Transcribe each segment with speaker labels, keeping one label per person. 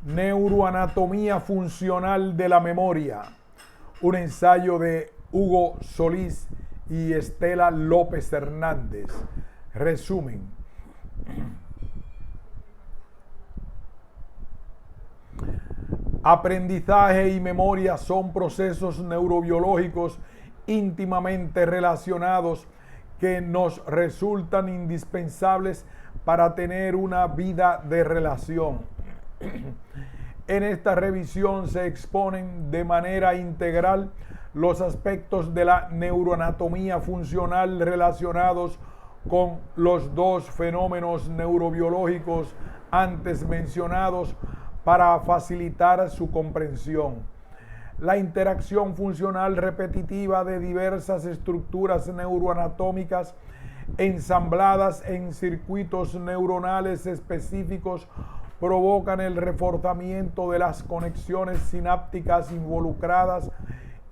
Speaker 1: Neuroanatomía funcional de la memoria. Un ensayo de Hugo Solís y Estela López Hernández. Resumen. Aprendizaje y memoria son procesos neurobiológicos íntimamente relacionados que nos resultan indispensables para tener una vida de relación. En esta revisión se exponen de manera integral los aspectos de la neuroanatomía funcional relacionados con los dos fenómenos neurobiológicos antes mencionados para facilitar su comprensión. La interacción funcional repetitiva de diversas estructuras neuroanatómicas ensambladas en circuitos neuronales específicos provocan el reforzamiento de las conexiones sinápticas involucradas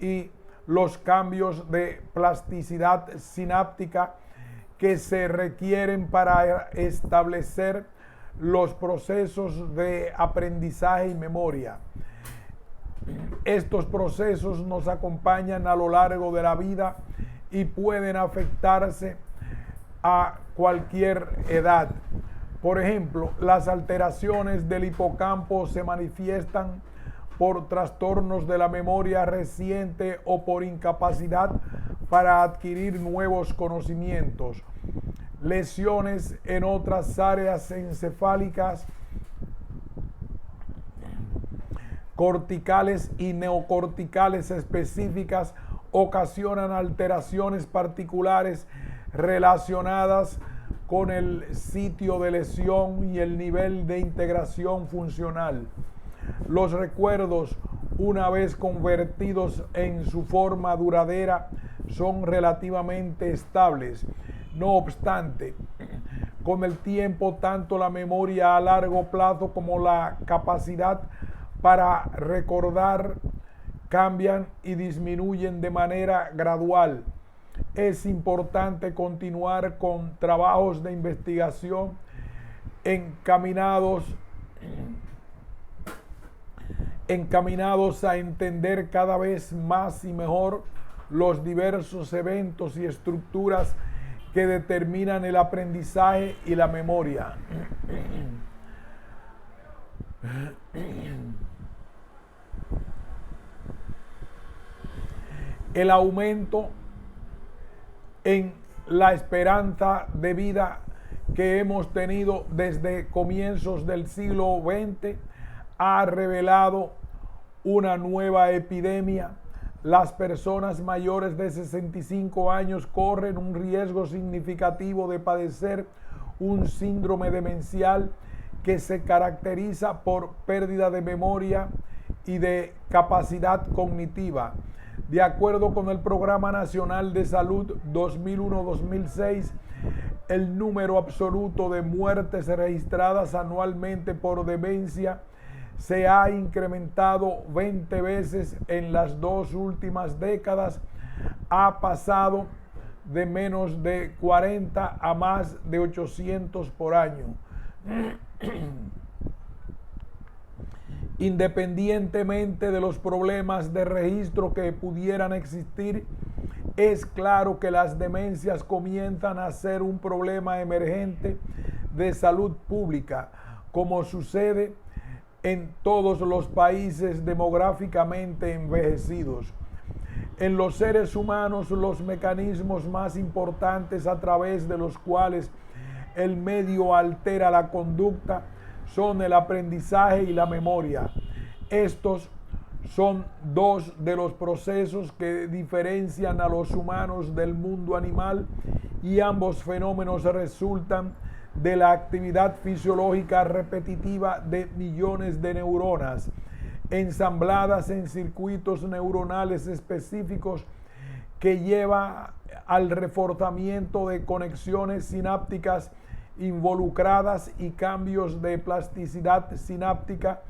Speaker 1: y los cambios de plasticidad sináptica que se requieren para establecer los procesos de aprendizaje y memoria. Estos procesos nos acompañan a lo largo de la vida y pueden afectarse a cualquier edad. Por ejemplo, las alteraciones del hipocampo se manifiestan por trastornos de la memoria reciente o por incapacidad para adquirir nuevos conocimientos. Lesiones en otras áreas encefálicas, corticales y neocorticales específicas ocasionan alteraciones particulares relacionadas con el sitio de lesión y el nivel de integración funcional. Los recuerdos, una vez convertidos en su forma duradera, son relativamente estables. No obstante, con el tiempo, tanto la memoria a largo plazo como la capacidad para recordar cambian y disminuyen de manera gradual. Es importante continuar con trabajos de investigación encaminados a entender cada vez más y mejor los diversos eventos y estructuras que determinan el aprendizaje y la memoria. El aumento en la esperanza de vida que hemos tenido desde comienzos del siglo XX ha revelado una nueva epidemia. Las personas mayores de 65 años corren un riesgo significativo de padecer un síndrome demencial que se caracteriza por pérdida de memoria y de capacidad cognitiva. De acuerdo con el Programa Nacional de Salud 2001-2006, el número absoluto de muertes registradas anualmente por demencia se ha incrementado 20 veces en las 2 últimas décadas. Ha pasado de menos de 40 a más de 800 por año. Independientemente de los problemas de registro que pudieran existir, es claro que las demencias comienzan a ser un problema emergente de salud pública, como sucede en todos los países demográficamente envejecidos. En los seres humanos, los mecanismos más importantes a través de los cuales el medio altera la conducta son el aprendizaje y la memoria. Estos son dos de los procesos que diferencian a los humanos del mundo animal, y ambos fenómenos resultan de la actividad fisiológica repetitiva de millones de neuronas ensambladas en circuitos neuronales específicos que lleva al reforzamiento de conexiones sinápticas involucradas y cambios de plasticidad sináptica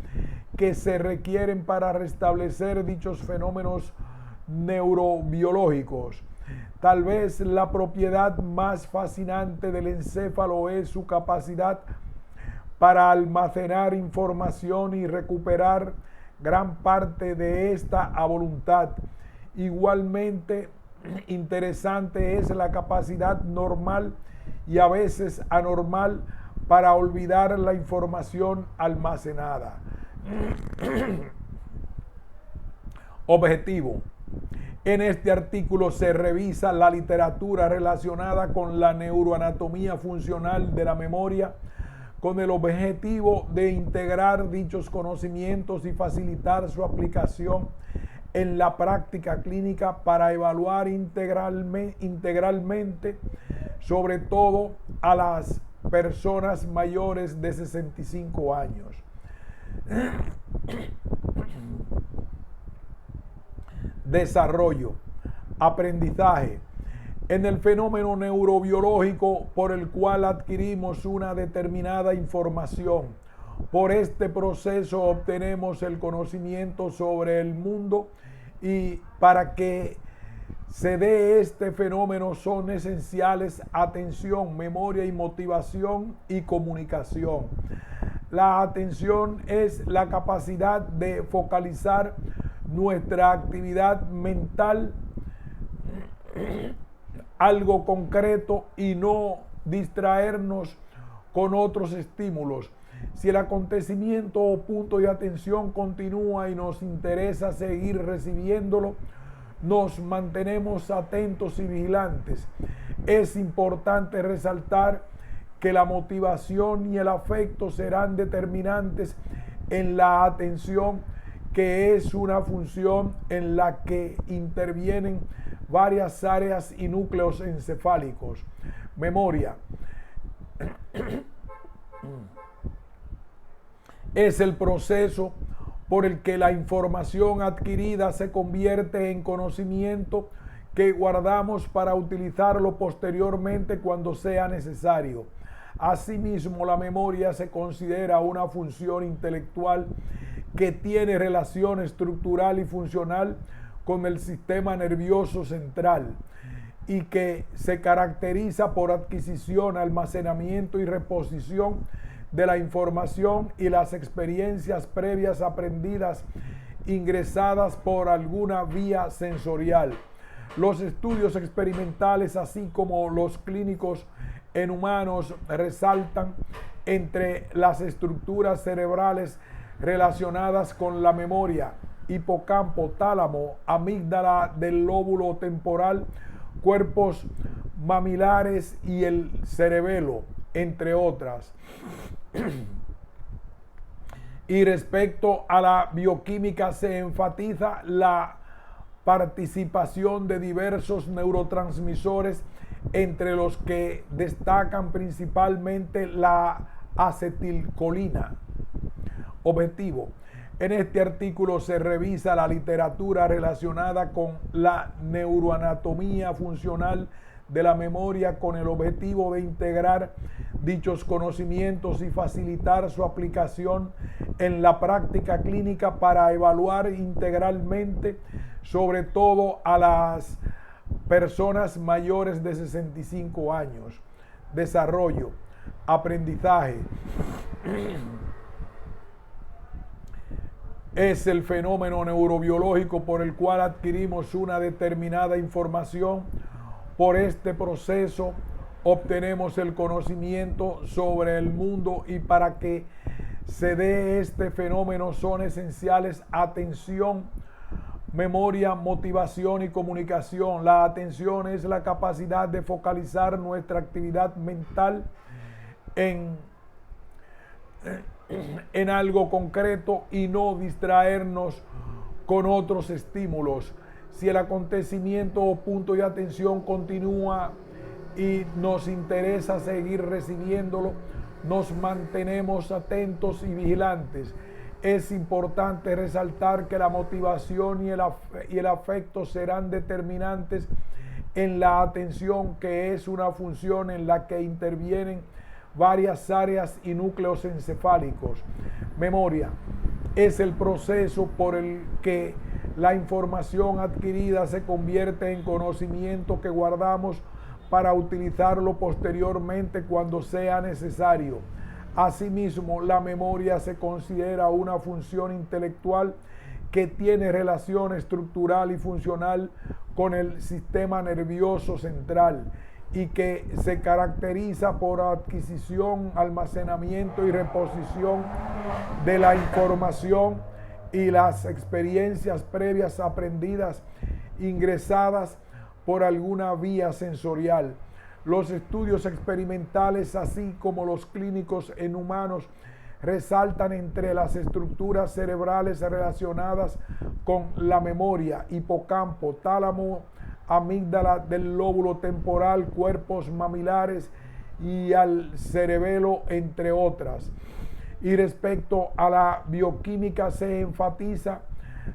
Speaker 1: que se requieren para restablecer dichos fenómenos neurobiológicos. Tal vez la propiedad más fascinante del encéfalo es su capacidad para almacenar información y recuperar gran parte de esta a voluntad. Igualmente interesante es la capacidad normal y a veces anormal para olvidar la información almacenada. Objetivo. En este artículo se revisa la literatura relacionada con la neuroanatomía funcional de la memoria con el objetivo de integrar dichos conocimientos y facilitar su aplicación en la práctica clínica para evaluar integralmente, sobre todo a las personas mayores de 65 años. Desarrollo, aprendizaje. En el fenómeno neurobiológico por el cual adquirimos una determinada información, por este proceso obtenemos el conocimiento sobre el mundo y para que se dé este fenómeno son esenciales atención, memoria y motivación y comunicación. La atención es la capacidad de focalizar nuestra actividad mental, algo concreto y no distraernos con otros estímulos. Si el acontecimiento o punto de atención continúa y nos interesa seguir recibiéndolo, nos mantenemos atentos y vigilantes. Es importante resaltar que la motivación y el afecto serán determinantes en la atención, que es una función en la que intervienen varias áreas y núcleos encefálicos. Memoria. Es el proceso por el que la información adquirida se convierte en conocimiento que guardamos para utilizarlo posteriormente cuando sea necesario. Asimismo, la memoria se considera una función intelectual que tiene relación estructural y funcional con el sistema nervioso central y que se caracteriza por adquisición, almacenamiento y reposición de la información y las experiencias previas aprendidas ingresadas por alguna vía sensorial. Los estudios experimentales, así como los clínicos en humanos, resaltan entre las estructuras cerebrales relacionadas con la memoria: hipocampo, tálamo, amígdala del lóbulo temporal, cuerpos mamilares y el cerebelo, entre otras. Y respecto a la bioquímica, se enfatiza la participación de diversos neurotransmisores, entre los que destacan principalmente la acetilcolina. Objetivo. En este artículo se revisa la literatura relacionada con la neuroanatomía funcional de la memoria con el objetivo de integrar dichos conocimientos y facilitar su aplicación en la práctica clínica para evaluar integralmente, sobre todo a las personas mayores de 65 años. Desarrollo, aprendizaje. Es el fenómeno neurobiológico por el cual adquirimos una determinada información. Por este proceso obtenemos el conocimiento sobre el mundo y para que se dé este fenómeno son esenciales atención, memoria, motivación y comunicación. La atención es la capacidad de focalizar nuestra actividad mental en algo concreto y no distraernos con otros estímulos. Si el acontecimiento o punto de atención continúa y nos interesa seguir recibiéndolo, nos mantenemos atentos y vigilantes. Es importante resaltar que la motivación y el afecto serán determinantes en la atención, que es una función en la que intervienen varias áreas y núcleos encefálicos. Memoria es el proceso por el que la información adquirida se convierte en conocimiento que guardamos para utilizarlo posteriormente cuando sea necesario. Asimismo, la memoria se considera una función intelectual que tiene relación estructural y funcional con el sistema nervioso central y que se caracteriza por adquisición, almacenamiento y reposición de la información y las experiencias previas aprendidas, ingresadas por alguna vía sensorial. Los estudios experimentales, así como los clínicos en humanos, resaltan entre las estructuras cerebrales relacionadas con la memoria: hipocampo, tálamo, amígdala del lóbulo temporal, cuerpos mamilares y al cerebelo, entre otras. Y respecto a la bioquímica, se enfatiza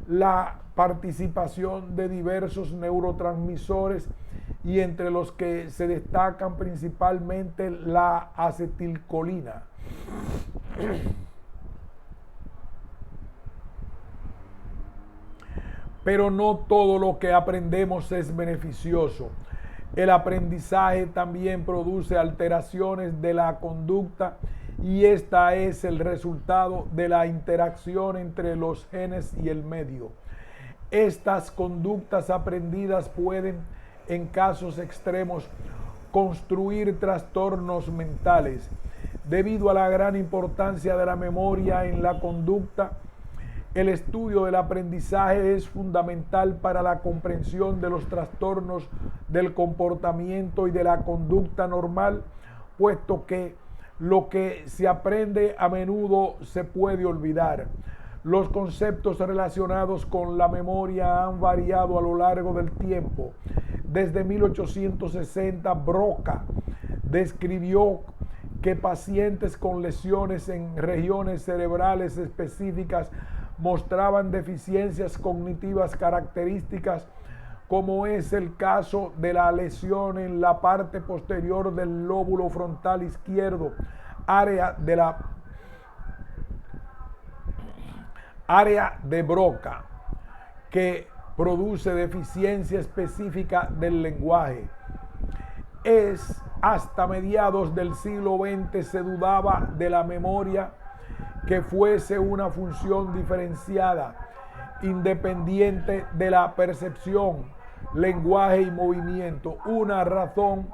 Speaker 1: la participación de diversos neurotransmisores, y entre los que se destacan principalmente la acetilcolina. Pero no todo lo que aprendemos es beneficioso. El aprendizaje también produce alteraciones de la conducta, y esta es el resultado de la interacción entre los genes y el medio. Estas conductas aprendidas pueden, en casos extremos, construir trastornos mentales. Debido a la gran importancia de la memoria en la conducta, el estudio del aprendizaje es fundamental para la comprensión de los trastornos del comportamiento y de la conducta normal, puesto que lo que se aprende a menudo se puede olvidar. Los conceptos relacionados con la memoria han variado a lo largo del tiempo. Desde 1860, Broca describió que pacientes con lesiones en regiones cerebrales específicas mostraban deficiencias cognitivas características, como es el caso de la lesión en la parte posterior del lóbulo frontal izquierdo, área de Broca, que produce deficiencia específica del lenguaje. Es hasta mediados del siglo XX se dudaba de la memoria que fuese una función diferenciada, independiente de la percepción, lenguaje y movimiento. Una razón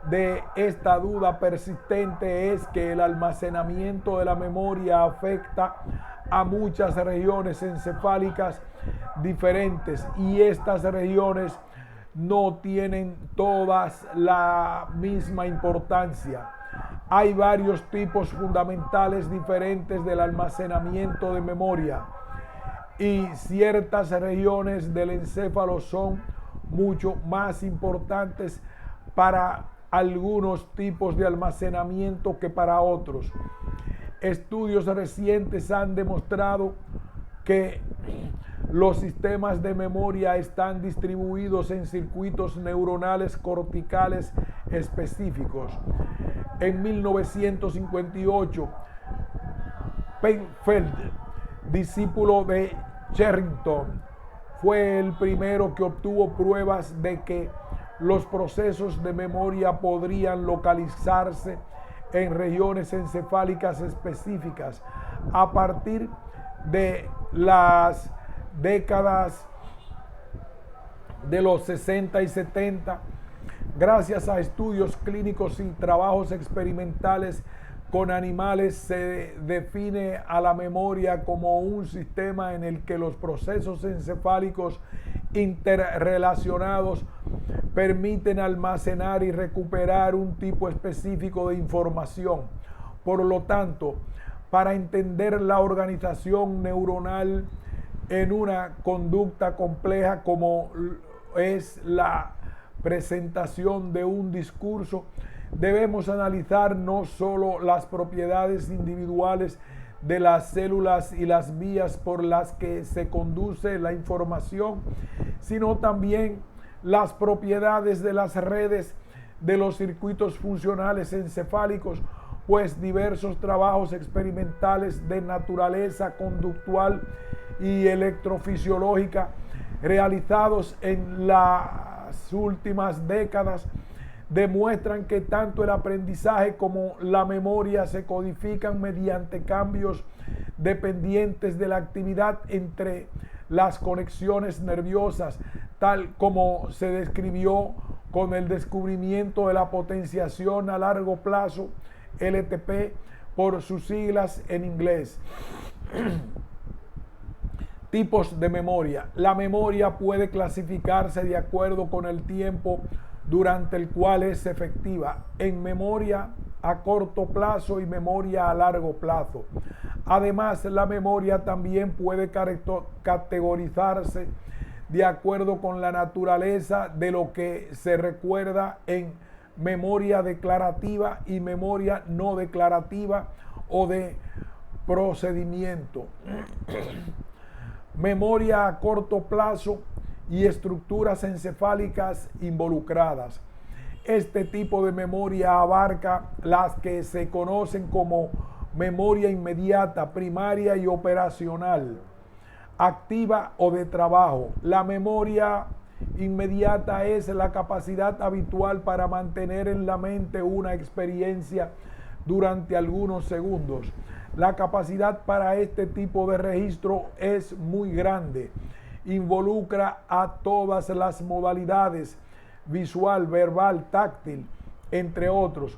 Speaker 1: de esta duda persistente es que el almacenamiento de la memoria afecta a muchas regiones encefálicas diferentes, y estas regiones no tienen todas la misma importancia. Hay varios tipos fundamentales diferentes del almacenamiento de memoria, y ciertas regiones del encéfalo son mucho más importantes para algunos tipos de almacenamiento que para otros. Estudios recientes han demostrado que los sistemas de memoria están distribuidos en circuitos neuronales corticales específicos. En 1958, Penfield, discípulo de Sherrington, fue el primero que obtuvo pruebas de que los procesos de memoria podrían localizarse en regiones encefálicas específicas. A partir de las décadas de los 60 y 70, gracias a estudios clínicos y trabajos experimentales con animales, se define a la memoria como un sistema en el que los procesos encefálicos interrelacionados permiten almacenar y recuperar un tipo específico de información. Por lo tanto, para entender la organización neuronal en una conducta compleja como es la presentación de un discurso, debemos analizar no solo las propiedades individuales de las células y las vías por las que se conduce la información, sino también las propiedades de las redes de los circuitos funcionales encefálicos, pues diversos trabajos experimentales de naturaleza conductual y electrofisiológica realizados en las últimas décadas demuestran que tanto el aprendizaje como la memoria se codifican mediante cambios dependientes de la actividad entre las conexiones nerviosas, tal como se describió con el descubrimiento de la potenciación a largo plazo, LTP, por sus siglas en inglés. Tipos de memoria. La memoria puede clasificarse de acuerdo con el tiempo durante el cual es efectiva, en memoria a corto plazo y memoria a largo plazo. Además, la memoria también puede categorizarse de acuerdo con la naturaleza de lo que se recuerda en memoria declarativa y memoria no declarativa o de procedimiento. Memoria a corto plazo y estructuras encefálicas involucradas. Este tipo de memoria abarca las que se conocen como memoria inmediata, primaria y operacional, activa o de trabajo. La memoria inmediata es la capacidad habitual para mantener en la mente una experiencia durante algunos segundos. La capacidad para este tipo de registro es muy grande. Involucra a todas las modalidades, visual, verbal, táctil, entre otros,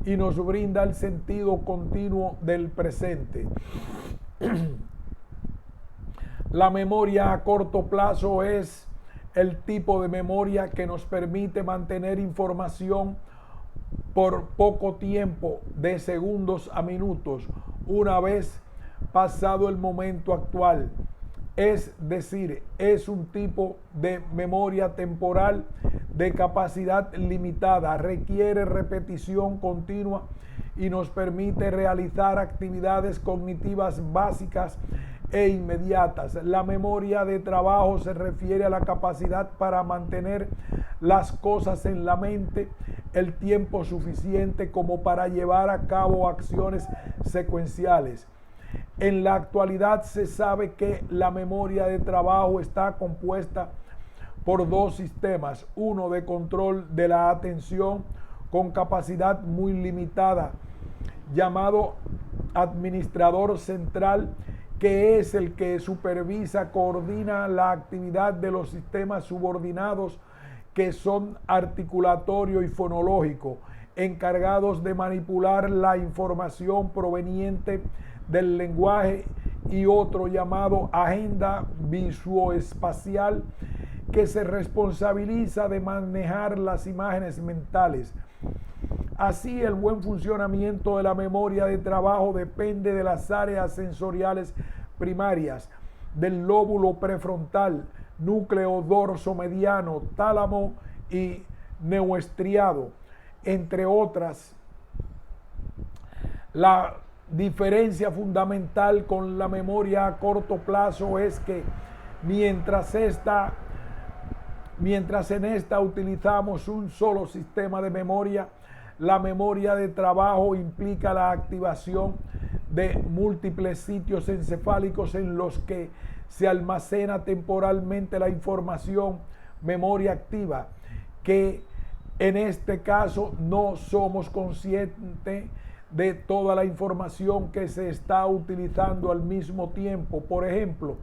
Speaker 1: y nos brinda el sentido continuo del presente. La memoria a corto plazo es el tipo de memoria que nos permite mantener información por poco tiempo, de segundos a minutos, una vez pasado el momento actual. Es decir, es un tipo de memoria temporal de capacidad limitada, requiere repetición continua y nos permite realizar actividades cognitivas básicas e inmediatas. La memoria de trabajo se refiere a la capacidad para mantener las cosas en la mente el tiempo suficiente como para llevar a cabo acciones secuenciales. En la actualidad se sabe que la memoria de trabajo está compuesta por dos sistemas, uno de control de la atención con capacidad muy limitada, llamado administrador central, que es el que supervisa, coordina la actividad de los sistemas subordinados que son articulatorio y fonológico, encargados de manipular la información proveniente del lenguaje, y otro llamado agenda visoespacial, que se responsabiliza de manejar las imágenes mentales. Así, el buen funcionamiento de la memoria de trabajo depende de las áreas sensoriales primarias, del lóbulo prefrontal, núcleo dorsomediano, tálamo y neoestriado, entre otras. La diferencia fundamental con la memoria a corto plazo es que mientras en esta utilizamos un solo sistema de memoria, la memoria de trabajo implica la activación de múltiples sitios encefálicos en los que se almacena temporalmente la información, memoria activa, que en este caso no somos conscientes de toda la información que se está utilizando al mismo tiempo. Por ejemplo,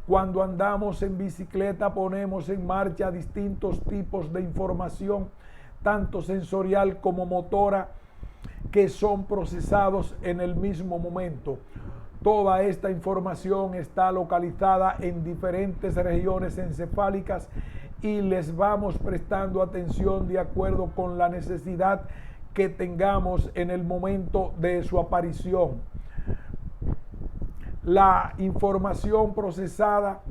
Speaker 1: cuando andamos en bicicleta ponemos en marcha distintos tipos de información, tanto sensorial como motora, que son procesados en el mismo momento. Toda esta información está localizada en diferentes regiones encefálicas y les vamos prestando atención de acuerdo con la necesidad que tengamos en el momento de su aparición. La información procesada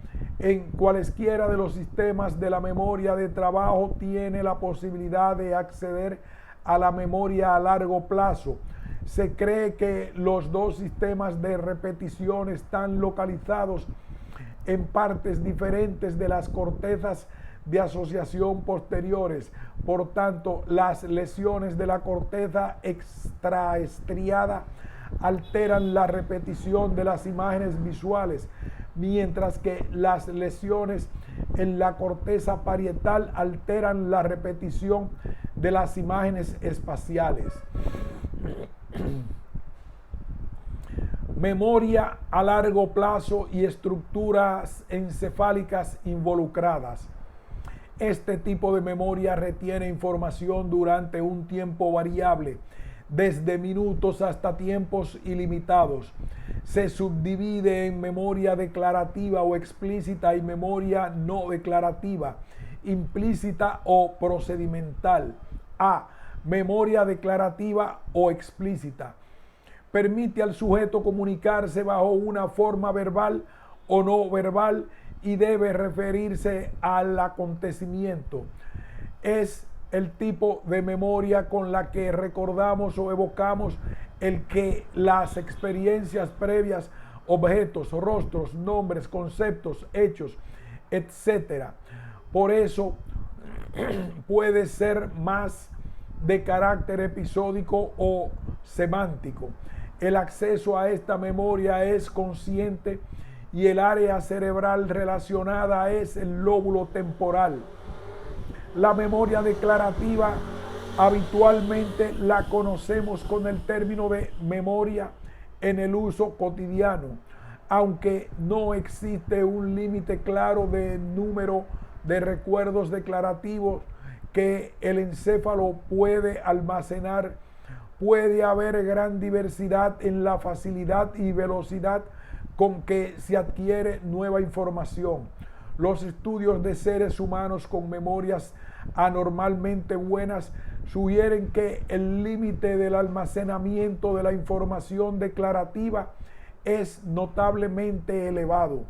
Speaker 1: en cualesquiera de los sistemas de la memoria de trabajo tiene la posibilidad de acceder a la memoria a largo plazo. Se cree que los dos sistemas de repetición están localizados en partes diferentes de las cortezas de asociación posteriores. Por tanto, las lesiones de la corteza extraestriada alteran la repetición de las imágenes visuales, mientras que las lesiones en la corteza parietal alteran la repetición de las imágenes espaciales. Memoria a largo plazo y estructuras encefálicas involucradas. Este tipo de memoria retiene información durante un tiempo variable, desde minutos hasta tiempos ilimitados. Se subdivide en memoria declarativa o explícita y memoria no declarativa, implícita o procedimental. A. Memoria declarativa o explícita. Permite al sujeto comunicarse bajo una forma verbal o no verbal y debe referirse al acontecimiento. Es el tipo de memoria con la que recordamos o evocamos el que las experiencias previas, objetos, rostros, nombres, conceptos, hechos, etc. Por eso puede ser más de carácter episódico o semántico. El acceso a esta memoria es consciente y el área cerebral relacionada es el lóbulo temporal. La memoria declarativa habitualmente la conocemos con el término de memoria en el uso cotidiano, aunque no existe un límite claro de número de recuerdos declarativos que el encéfalo puede almacenar. Puede haber gran diversidad en la facilidad y velocidad con que se adquiere nueva información. Los estudios de seres humanos con memorias anormalmente buenas sugieren que el límite del almacenamiento de la información declarativa es notablemente elevado.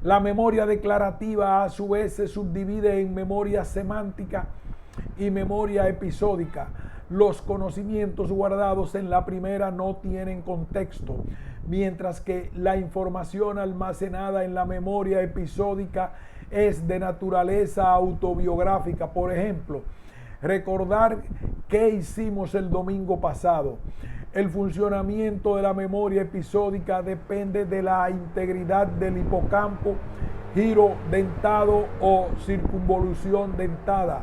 Speaker 1: La memoria declarativa a su vez se subdivide en memoria semántica y memoria episódica. Los conocimientos guardados en la primera no tienen contexto, mientras que la información almacenada en la memoria episódica es de naturaleza autobiográfica. Por ejemplo, recordar qué hicimos el domingo pasado. El funcionamiento de la memoria episódica depende de la integridad del hipocampo, giro dentado o circunvolución dentada,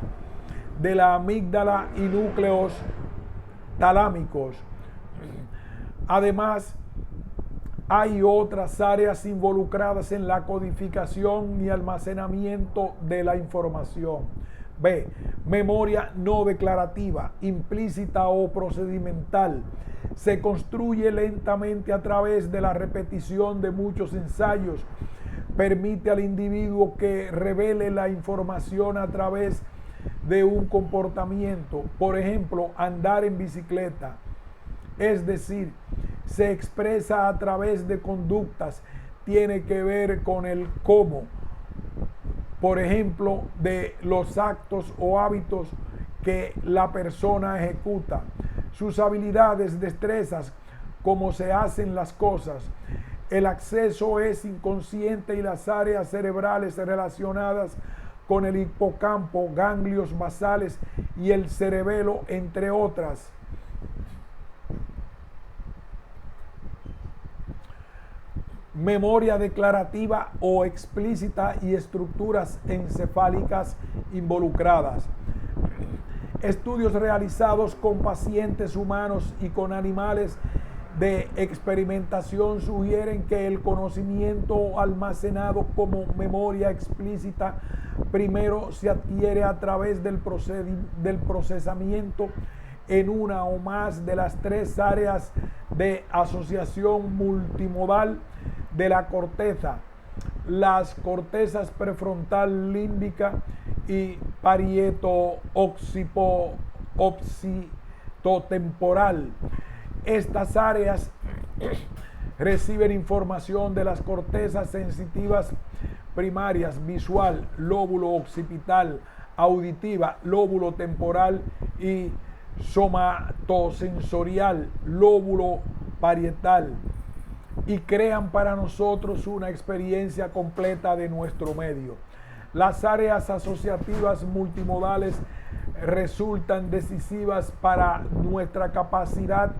Speaker 1: de la amígdala y núcleos talámicos. Además, hay otras áreas involucradas en la codificación y almacenamiento de la información. B. Memoria no declarativa, implícita o procedimental. Se construye lentamente a través de la repetición de muchos ensayos. Permite al individuo que revele la información a través de un comportamiento, por ejemplo, andar en bicicleta. Es decir, se expresa a través de conductas, tiene que ver con el cómo, por ejemplo, de los actos o hábitos que la persona ejecuta, sus habilidades, destrezas, cómo se hacen las cosas. El acceso es inconsciente y las áreas cerebrales relacionadas con el hipocampo, ganglios basales y el cerebelo, entre otras. Memoria declarativa o explícita y estructuras encefálicas involucradas. Estudios realizados con pacientes humanos y con animales de experimentación sugieren que el conocimiento almacenado como memoria explícita primero se adquiere a través del procesamiento en una o más de las tres áreas de asociación multimodal de la corteza, las cortezas prefrontal límbica y parieto-occipitotemporal. Estas áreas reciben información de las cortezas sensitivas primarias, visual, lóbulo occipital, auditiva, lóbulo temporal y somatosensorial, lóbulo parietal, y crean para nosotros una experiencia completa de nuestro medio. Las áreas asociativas multimodales resultan decisivas para nuestra capacidad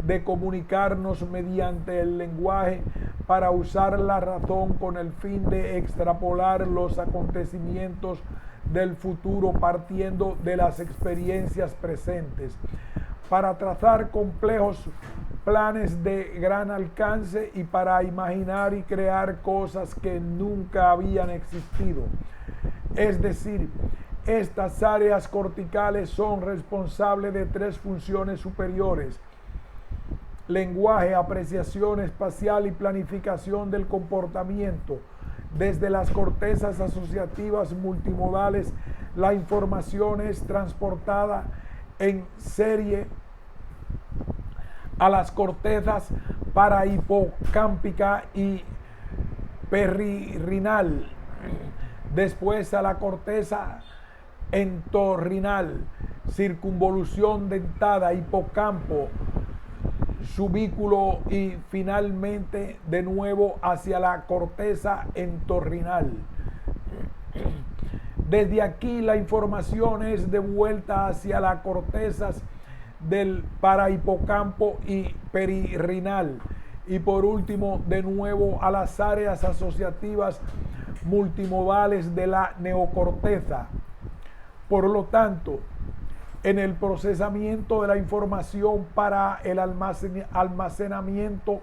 Speaker 1: de comunicarnos mediante el lenguaje, para usar la razón con el fin de extrapolar los acontecimientos del futuro partiendo de las experiencias presentes, para trazar complejos planes de gran alcance y para imaginar y crear cosas que nunca habían existido. Es decir, estas áreas corticales son responsables de 3 funciones superiores: lenguaje, apreciación espacial y planificación del comportamiento. Desde las cortezas asociativas multimodales, la información es transportada en serie a las cortezas parahipocámpica y perirrinal, después a la corteza entorrinal, circunvolución dentada, hipocampo, subículo y finalmente de nuevo hacia la corteza entorrinal. Desde aquí la información es devuelta hacia las cortezas del parahipocampo y perirrinal y por último de nuevo a las áreas asociativas multimodales de la neocorteza. Por lo tanto, en el procesamiento de la información para el almacenamiento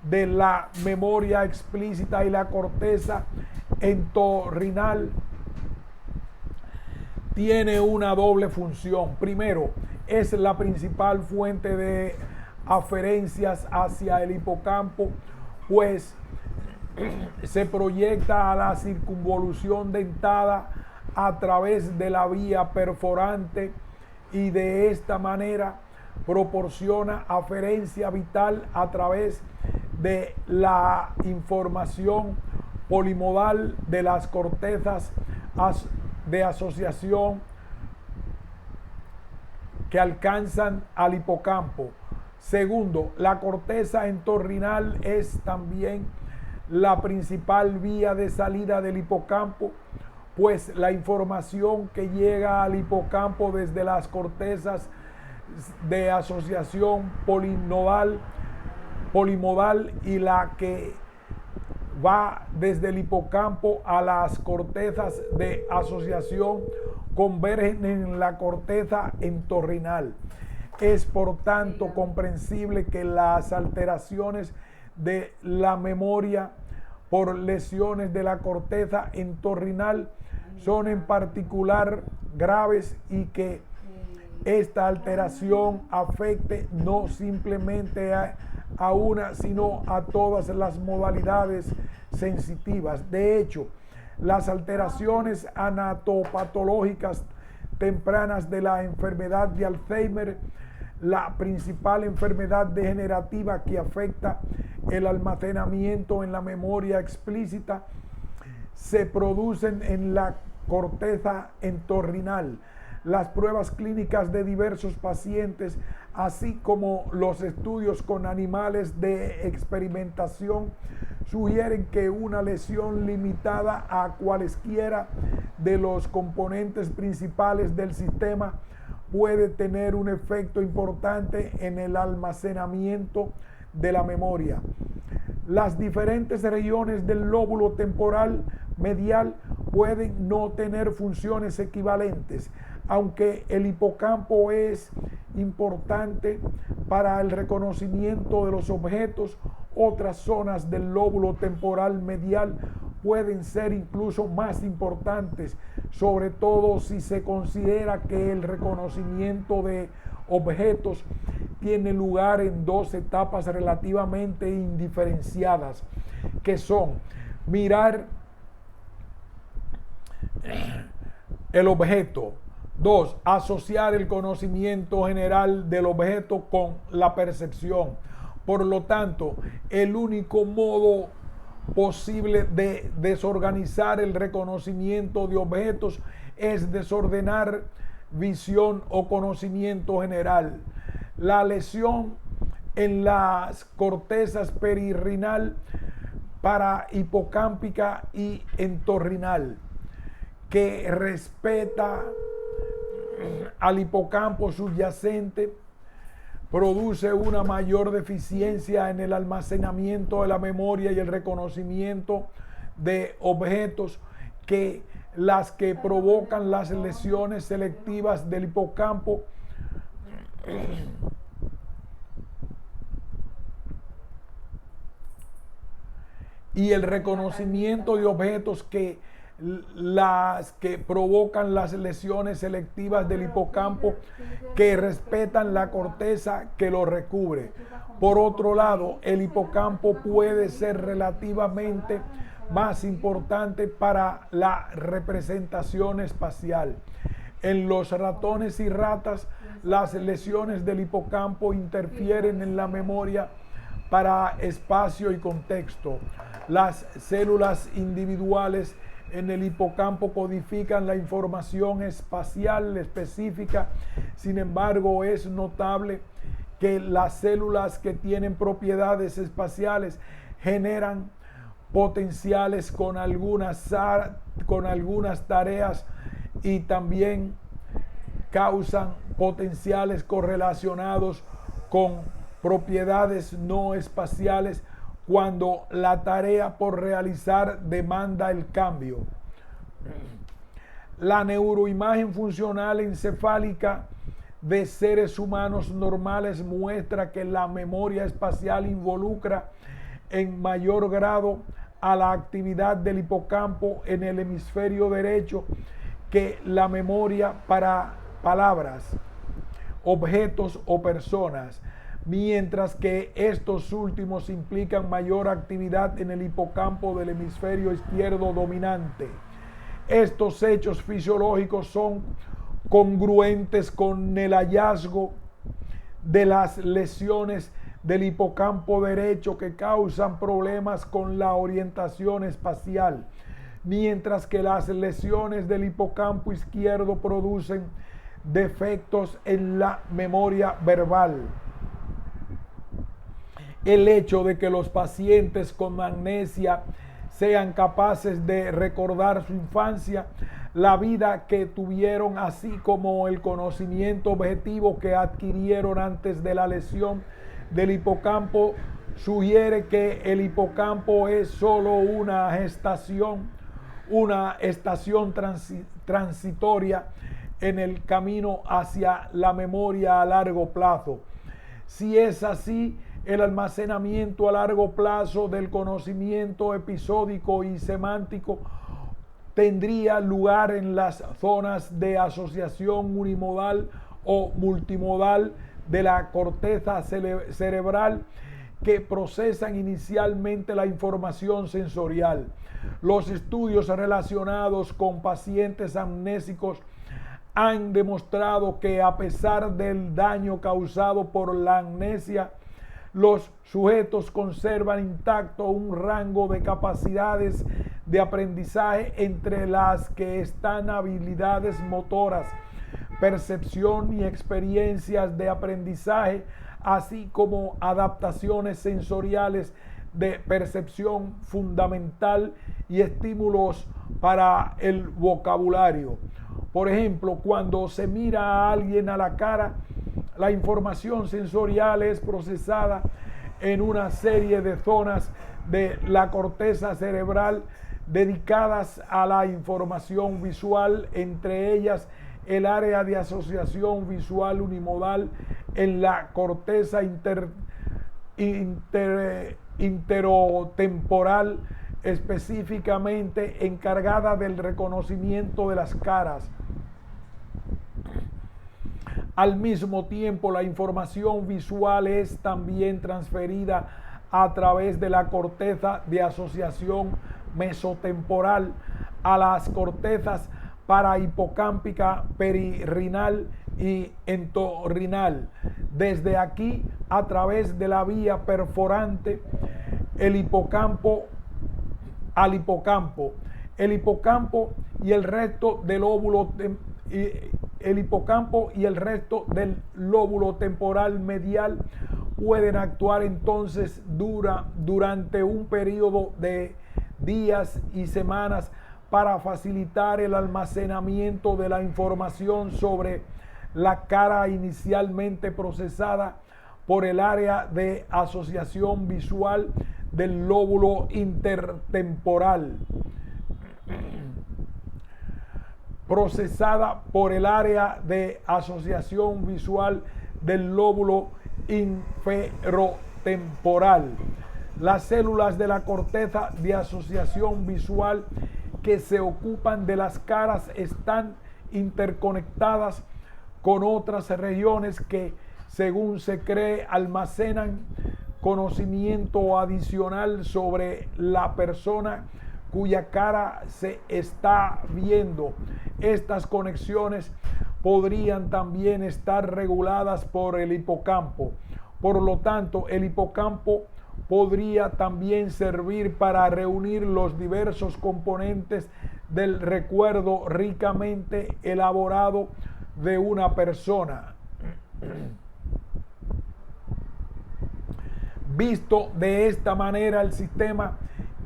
Speaker 1: de la memoria explícita y la corteza entorrinal tiene una doble función. Primero, es la principal fuente de aferencias hacia el hipocampo, pues se proyecta a la circunvolución dentada a través de la vía perforante y de esta manera proporciona aferencia vital a través de la información polimodal de las cortezas de asociación que alcanzan al hipocampo. Segundo, la corteza entorrinal es también la principal vía de salida del hipocampo, pues la información que llega al hipocampo desde las cortezas de asociación polimodal y la que va desde el hipocampo a las cortezas de asociación convergen en la corteza entorrinal. Es por tanto comprensible que las alteraciones de la memoria por lesiones de la corteza entorrinal son en particular graves y que esta alteración afecte no simplemente a una, sino a todas las modalidades sensitivas. De hecho, las alteraciones anatopatológicas tempranas de la enfermedad de Alzheimer, la principal enfermedad degenerativa que afecta el almacenamiento en la memoria explícita, se producen en la corteza entorrinal. Las pruebas clínicas de diversos pacientes, así como los estudios con animales de experimentación, sugieren que una lesión limitada a cualesquiera de los componentes principales del sistema puede tener un efecto importante en el almacenamiento de la memoria. Las diferentes regiones del lóbulo temporal medial pueden no tener funciones equivalentes, aunque el hipocampo es importante para el reconocimiento de los objetos. Otras zonas del lóbulo temporal medial pueden ser incluso más importantes, sobre todo si se considera que el reconocimiento de objetos tiene lugar en 2 etapas relativamente indiferenciadas, que son mirar el objeto. 2. Asociar el conocimiento general del objeto con la percepción. Por lo tanto, el único modo posible de desorganizar el reconocimiento de objetos es desordenar visión o conocimiento general. La lesión en las cortezas perirrinal, parahipocámpica y entorrinal, que respeta al hipocampo subyacente, produce una mayor deficiencia en el almacenamiento de la memoria y el reconocimiento de objetos que las que provocan las lesiones selectivas del hipocampo y el reconocimiento de objetos que provocan las lesiones selectivas del hipocampo que respetan la corteza que lo recubre. Por otro lado, el hipocampo puede ser relativamente más importante para la representación espacial. En los ratones y ratas, las lesiones del hipocampo interfieren en la memoria para espacio y contexto. Las células individuales en el hipocampo codifican la información espacial específica. Sin embargo, es notable que las células que tienen propiedades espaciales generan potenciales con algunas tareas y también causan potenciales correlacionados con propiedades no espaciales cuando la tarea por realizar demanda el cambio. La neuroimagen funcional encefálica de seres humanos normales muestra que la memoria espacial involucra en mayor grado a la actividad del hipocampo en el hemisferio derecho que la memoria para palabras, objetos o personas, mientras que estos últimos implican mayor actividad en el hipocampo del hemisferio izquierdo dominante. Estos hechos fisiológicos son congruentes con el hallazgo de las lesiones del hipocampo derecho que causan problemas con la orientación espacial, mientras que las lesiones del hipocampo izquierdo producen defectos en la memoria verbal. El hecho de que los pacientes con amnesia sean capaces de recordar su infancia, la vida que tuvieron, así como el conocimiento objetivo que adquirieron antes de la lesión del hipocampo, sugiere que el hipocampo es solo una estación transitoria en el camino hacia la memoria a largo plazo. Si es así, el almacenamiento a largo plazo del conocimiento episódico y semántico tendría lugar en las zonas de asociación unimodal o multimodal de la corteza cerebral que procesan inicialmente la información sensorial. Los estudios relacionados con pacientes amnésicos han demostrado que a pesar del daño causado por la amnesia, los sujetos conservan intacto un rango de capacidades de aprendizaje, entre las que están habilidades motoras, percepción y experiencias de aprendizaje, así como adaptaciones sensoriales de percepción fundamental y estímulos para el vocabulario. Por ejemplo, cuando se mira a alguien a la cara, la información sensorial es procesada en una serie de zonas de la corteza cerebral dedicadas a la información visual, entre ellas el área de asociación visual unimodal en la corteza interotemporal, específicamente encargada del reconocimiento de las caras. Al mismo tiempo, la información visual es también transferida a través de la corteza de asociación mesotemporal a las cortezas parahipocámpica, perirrinal y entorrinal. Desde aquí, a través de la vía perforante, el hipocampo al hipocampo. El hipocampo y el resto del lóbulo temporal medial pueden actuar entonces durante un periodo de días y semanas para facilitar el almacenamiento de la información sobre la cara inicialmente procesada por el área de asociación visual del lóbulo intertemporal. procesada por el área de asociación visual del lóbulo inferotemporal. Las células de la corteza de asociación visual que se ocupan de las caras están interconectadas con otras regiones que, según se cree, almacenan conocimiento adicional sobre la persona cuya cara se está viendo. Estas conexiones podrían también estar reguladas por el hipocampo. Por lo tanto, el hipocampo podría también servir para reunir los diversos componentes del recuerdo ricamente elaborado de una persona. Visto de esta manera, el sistema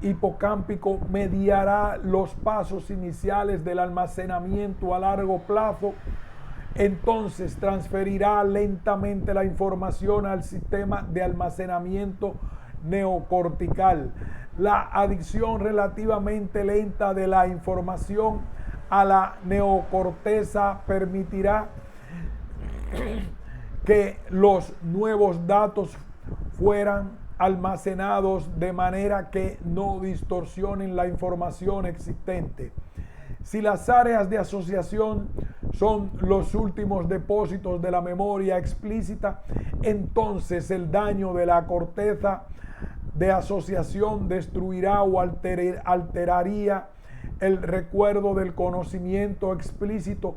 Speaker 1: hipocámpico mediará los pasos iniciales del almacenamiento a largo plazo. Entonces transferirá lentamente la información al sistema de almacenamiento neocortical. La adición relativamente lenta de la información a la neocorteza permitirá que los nuevos datos fueran almacenados de manera que no distorsionen la información existente. Si las áreas de asociación son los últimos depósitos de la memoria explícita, entonces el daño de la corteza de asociación destruirá o alteraría el recuerdo del conocimiento explícito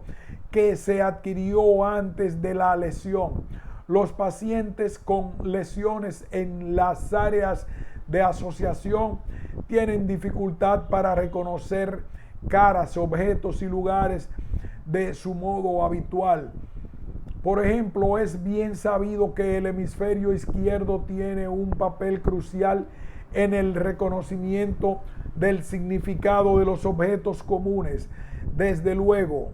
Speaker 1: que se adquirió antes de la lesión. Los pacientes con lesiones en las áreas de asociación tienen dificultad para reconocer caras, objetos y lugares de su modo habitual. Por ejemplo, es bien sabido que el hemisferio izquierdo tiene un papel crucial en el reconocimiento del significado de los objetos comunes. Desde luego,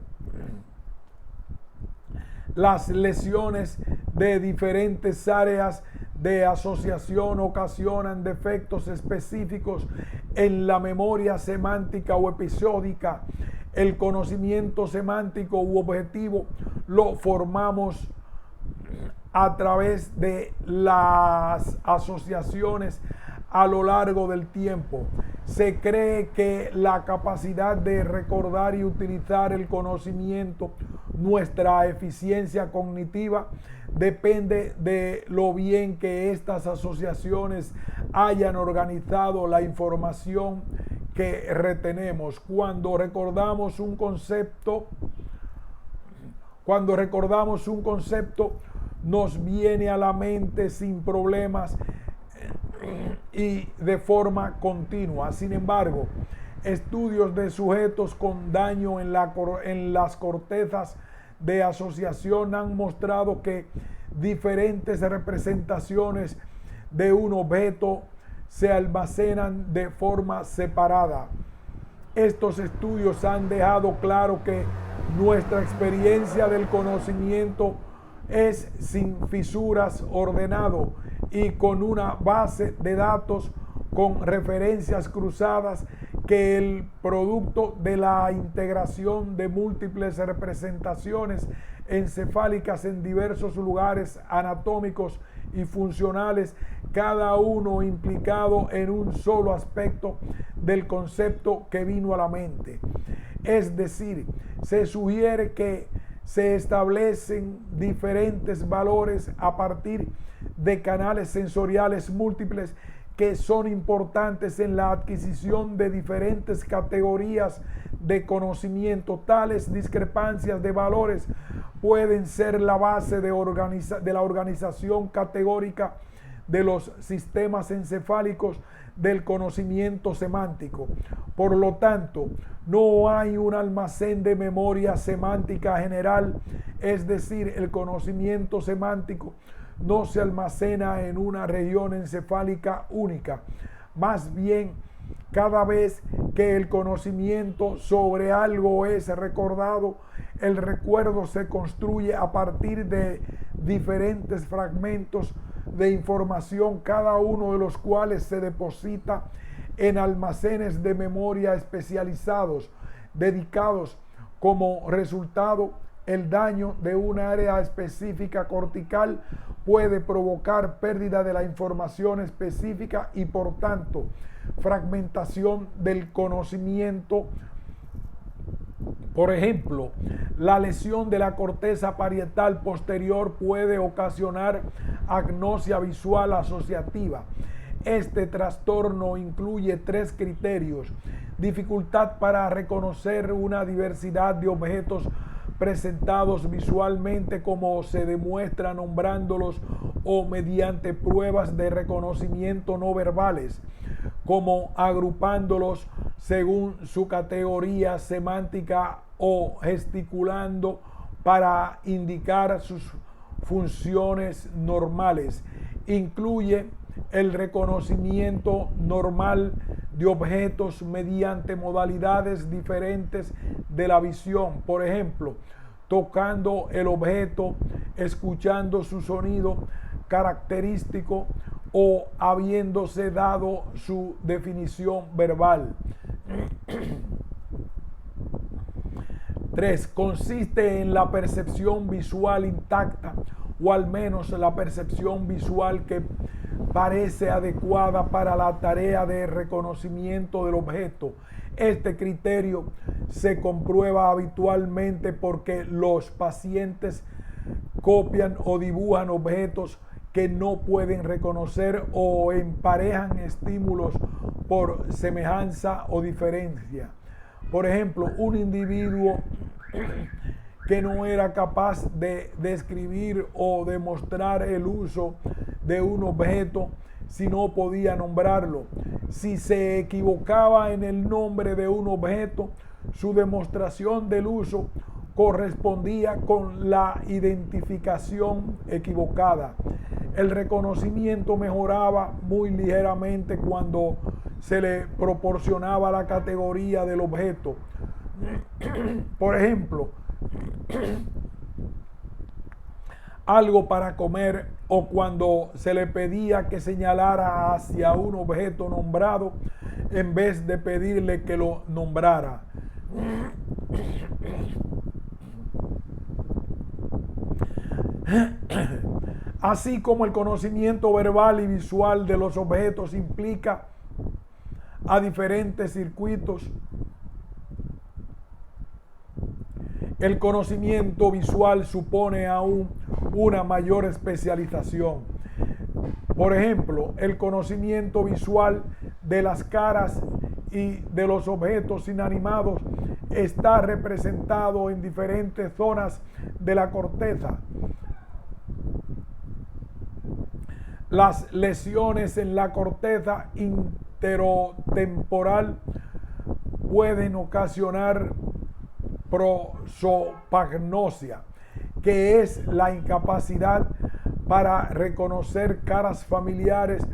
Speaker 1: las lesiones de diferentes áreas de asociación ocasionan defectos específicos en la memoria semántica o episódica. El conocimiento semántico u objetivo lo formamos a través de las asociaciones a lo largo del tiempo. Se cree que la capacidad de recordar y utilizar el conocimiento, nuestra eficiencia cognitiva, depende de lo bien que estas asociaciones hayan organizado la información que retenemos. Cuando recordamos un concepto, nos viene a la mente sin problemas y de forma continua. Sin embargo, estudios de sujetos con daño en las cortezas de asociación han mostrado que diferentes representaciones de un objeto se almacenan de forma separada. Estos estudios han dejado claro que nuestra experiencia del conocimiento es sin fisuras, ordenado y con una base de datos con referencias cruzadas, que el producto de la integración de múltiples representaciones encefálicas en diversos lugares anatómicos y funcionales, cada uno implicado en un solo aspecto del concepto que vino a la mente. Es decir, se sugiere que se establecen diferentes valores a partir de canales sensoriales múltiples que son importantes en la adquisición de diferentes categorías de conocimiento. Tales discrepancias de valores pueden ser la base de la organización categórica de los sistemas encefálicos del conocimiento semántico. Por lo tanto, no hay un almacén de memoria semántica general, es decir, el conocimiento semántico no se almacena en una región encefálica única. Más bien, cada vez que el conocimiento sobre algo es recordado, el recuerdo se construye a partir de diferentes fragmentos de información, cada uno de los cuales se deposita en almacenes de memoria especializados, dedicados Como resultado, el daño de un área específica cortical puede provocar pérdida de la información específica y por tanto fragmentación del conocimiento. Por ejemplo, la lesión de la corteza parietal posterior puede ocasionar agnosia visual asociativa. Este trastorno incluye 3 criterios: dificultad para reconocer una diversidad de objetos presentados visualmente como se demuestra nombrándolos o mediante pruebas de reconocimiento no verbales, como agrupándolos según su categoría semántica o gesticulando para indicar sus funciones normales. Incluye el reconocimiento normal de objetos mediante modalidades diferentes de la visión, por ejemplo, tocando el objeto, escuchando su sonido característico o habiéndose dado su definición verbal. 3. Consiste en la percepción visual intacta, o al menos la percepción visual que parece adecuada para la tarea de reconocimiento del objeto. Este criterio se comprueba habitualmente porque los pacientes copian o dibujan objetos que no pueden reconocer o emparejan estímulos por semejanza o diferencia. Por ejemplo, un individuo que no era capaz de describir o demostrar el uso de un objeto si no podía nombrarlo. Si se equivocaba en el nombre de un objeto, su demostración del uso correspondía con la identificación equivocada. El reconocimiento mejoraba muy ligeramente cuando se le proporcionaba la categoría del objeto. Por ejemplo, algo para comer, o cuando se le pedía que señalara hacia un objeto nombrado en vez de pedirle que lo nombrara. Así como el conocimiento verbal y visual de los objetos implica a diferentes circuitos, el conocimiento visual supone aún una mayor especialización. Por ejemplo, el conocimiento visual de las caras y de los objetos inanimados está representado en diferentes zonas de la corteza. Las lesiones en la corteza interotemporal pueden ocasionar prosopagnosia, que es la incapacidad para reconocer caras familiares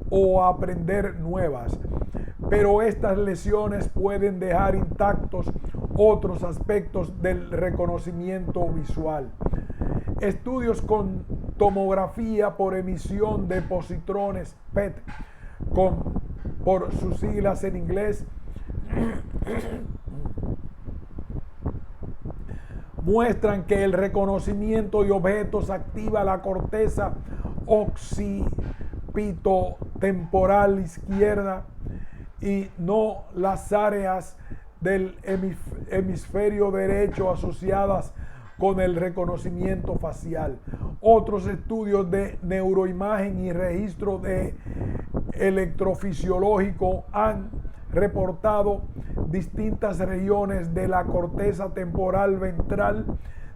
Speaker 1: o aprender nuevas. Pero estas lesiones pueden dejar intactos otros aspectos del reconocimiento visual. Estudios con tomografía por emisión de positrones PET, por sus siglas en inglés, muestran que el reconocimiento de objetos activa la corteza occipitotemporal izquierda y no las áreas del hemisferio derecho asociadas con el reconocimiento facial. Otros estudios de neuroimagen y registro de electrofisiológico han reportado distintas regiones de la corteza temporal ventral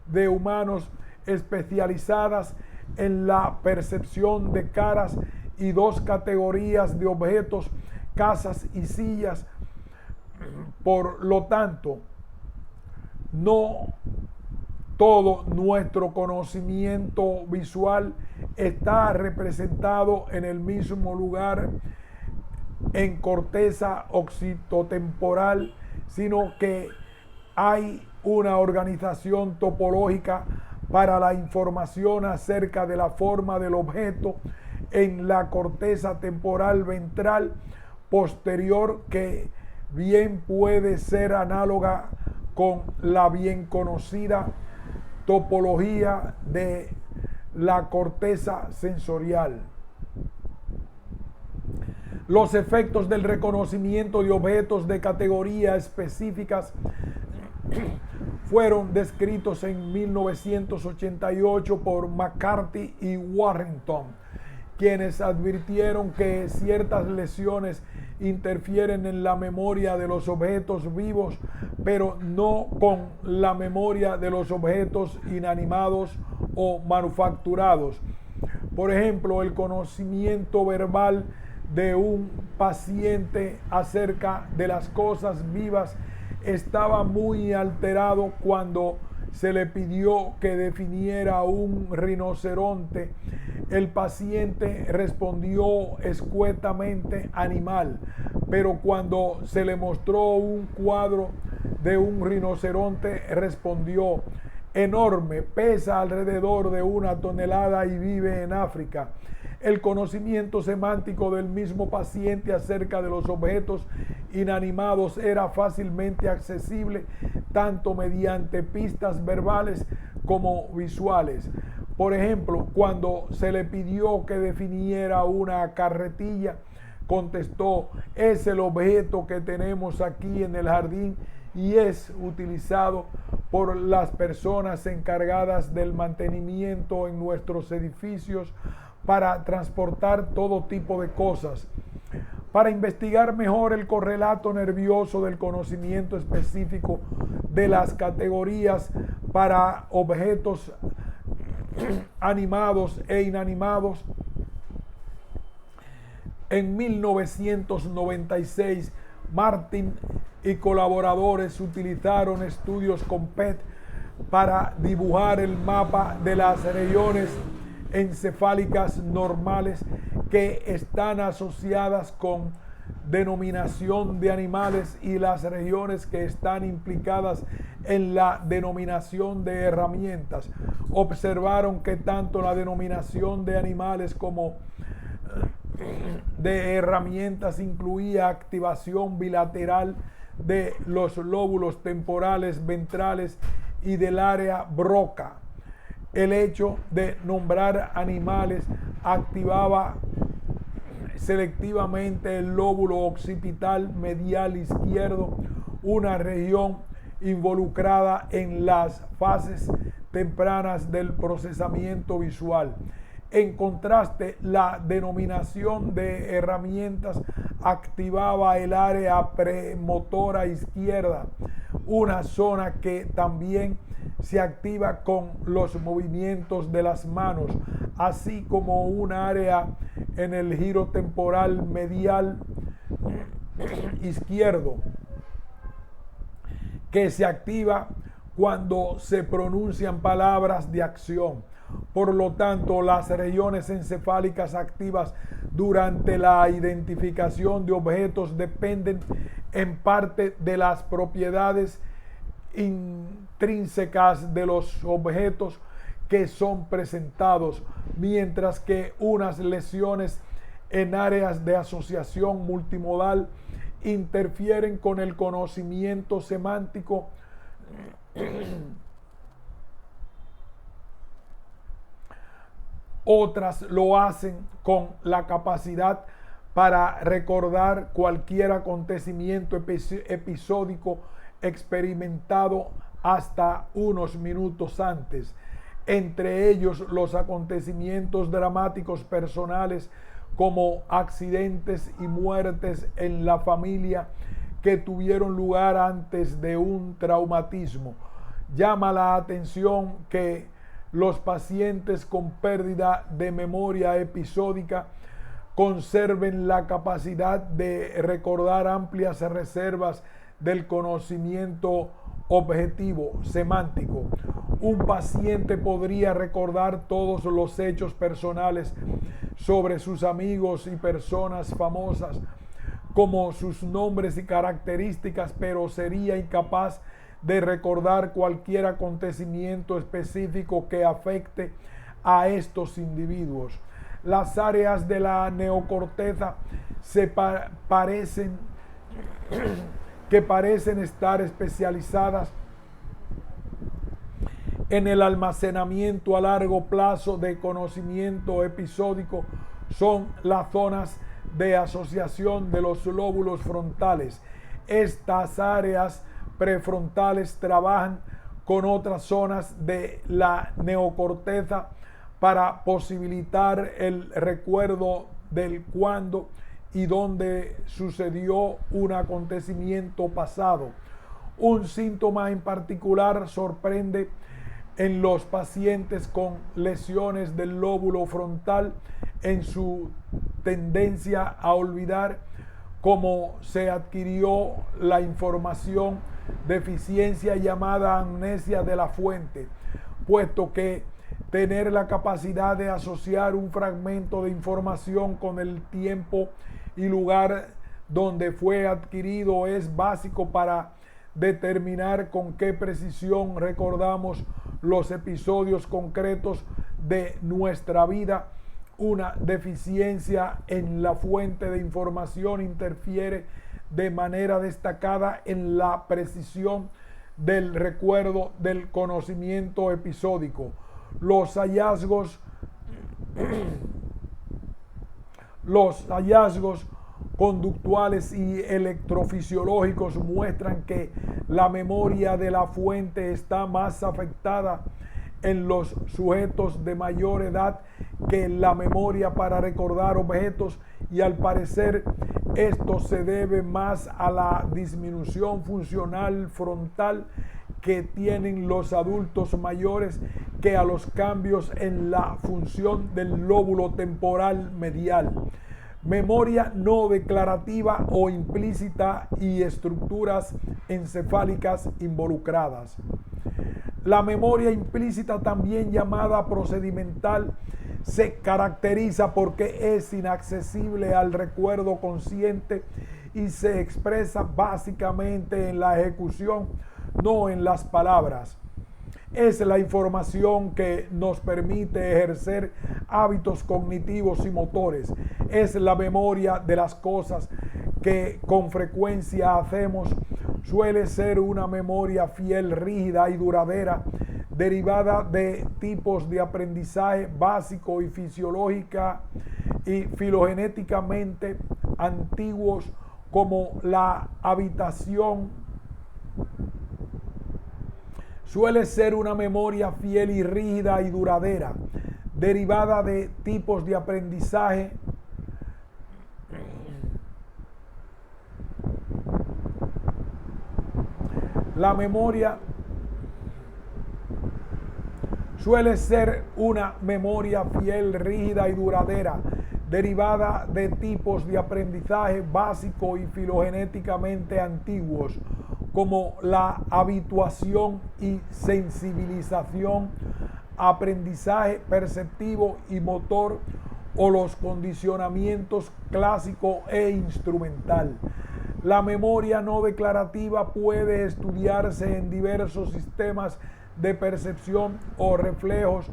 Speaker 1: de humanos especializadas en la percepción de caras y 2 categorías de objetos, casas y sillas. Por lo tanto, no todo nuestro conocimiento visual está representado en el mismo lugar en corteza occipitotemporal, sino que hay una organización topológica para la información acerca de la forma del objeto en la corteza temporal ventral posterior, que bien puede ser análoga con la bien conocida topología de la corteza sensorial. Los efectos del reconocimiento de objetos de categoría específicas fueron descritos en 1988 por McCarthy y Warrington, quienes advirtieron que ciertas lesiones interfieren en la memoria de los objetos vivos, pero no con la memoria de los objetos inanimados o manufacturados. Por ejemplo, el conocimiento verbal de un paciente acerca de las cosas vivas estaba muy alterado cuando se le pidió que definiera un rinoceronte. El paciente respondió escuetamente animal, pero cuando se le mostró un cuadro de un rinoceronte respondió enorme, pesa alrededor de 1 tonelada y vive en África. El conocimiento semántico del mismo paciente acerca de los objetos inanimados era fácilmente accesible tanto mediante pistas verbales como visuales. Por ejemplo, cuando se le pidió que definiera una carretilla, contestó: es el objeto que tenemos aquí en el jardín y es utilizado por las personas encargadas del mantenimiento en nuestros edificios para transportar todo tipo de cosas. Para investigar mejor el correlato nervioso del conocimiento específico de las categorías para objetos animados e inanimados, en 1996 Martin y colaboradores utilizaron estudios con PET para dibujar el mapa de las regiones encefálicas normales que están asociadas con denominación de animales y las regiones que están implicadas en la denominación de herramientas. Observaron que tanto la denominación de animales como de herramientas incluía activación bilateral de los lóbulos temporales ventrales y del área Broca. El hecho de nombrar animales activaba selectivamente el lóbulo occipital medial izquierdo, una región involucrada en las fases tempranas del procesamiento visual. En contraste, la denominación de herramientas activaba el área premotora izquierda, una zona que también se activa con los movimientos de las manos, así como un área en el giro temporal medial izquierdo que se activa cuando se pronuncian palabras de acción. Por lo tanto, las regiones encefálicas activas durante la identificación de objetos dependen en parte de las propiedades intrínsecas de los objetos que son presentados, mientras que unas lesiones en áreas de asociación multimodal interfieren con el conocimiento semántico. Otras lo hacen con la capacidad para recordar cualquier acontecimiento episódico experimentado hasta unos minutos antes, entre ellos los acontecimientos dramáticos personales como accidentes y muertes en la familia que tuvieron lugar antes de un traumatismo. Llama la atención que los pacientes con pérdida de memoria episódica conserven la capacidad de recordar amplias reservas del conocimiento objetivo semántico. Un paciente podría recordar todos los hechos personales sobre sus amigos y personas famosas, como sus nombres y características, pero sería incapaz de recordar cualquier acontecimiento específico que afecte a estos individuos. Las áreas de la neocorteza parecen estar especializadas en el almacenamiento a largo plazo de conocimiento episódico son las zonas de asociación de los lóbulos frontales. Estas áreas prefrontales trabajan con otras zonas de la neocorteza para posibilitar el recuerdo del cuándo y dónde sucedió un acontecimiento pasado. Un síntoma en particular sorprende en los pacientes con lesiones del lóbulo frontal en su tendencia a olvidar cómo se adquirió la información, deficiencia llamada amnesia de la fuente, puesto que tener la capacidad de asociar un fragmento de información con el tiempo y lugar donde fue adquirido es básico para determinar con qué precisión recordamos los episodios concretos de nuestra vida. Una deficiencia en la fuente de información interfiere de manera destacada en la precisión del recuerdo del conocimiento episódico. Los hallazgos conductuales y electrofisiológicos muestran que la memoria de la fuente está más afectada en los sujetos de mayor edad que la memoria para recordar objetos, y al parecer esto se debe más a la disminución funcional frontal que tienen los adultos mayores que a los cambios en la función del lóbulo temporal medial. Memoria no declarativa o implícita y estructuras encefálicas involucradas. La memoria implícita, también llamada procedimental, se caracteriza porque es inaccesible al recuerdo consciente y se expresa básicamente en la ejecución, no en las palabras. Es la información que nos permite ejercer hábitos cognitivos y motores. Es la memoria de las cosas que con frecuencia hacemos. Suele ser una memoria fiel, rígida y duradera, derivada de tipos de aprendizaje básico y fisiológica y filogenéticamente antiguos, como la habitación. Suele ser una memoria fiel y rígida y duradera, derivada de tipos de aprendizaje La memoria suele ser una memoria fiel, rígida y duradera, derivada de tipos de aprendizaje básico y filogenéticamente antiguos, como la habituación y sensibilización, aprendizaje perceptivo y motor, o los condicionamientos clásico e instrumental. La memoria no declarativa puede estudiarse en diversos sistemas de percepción o reflejos,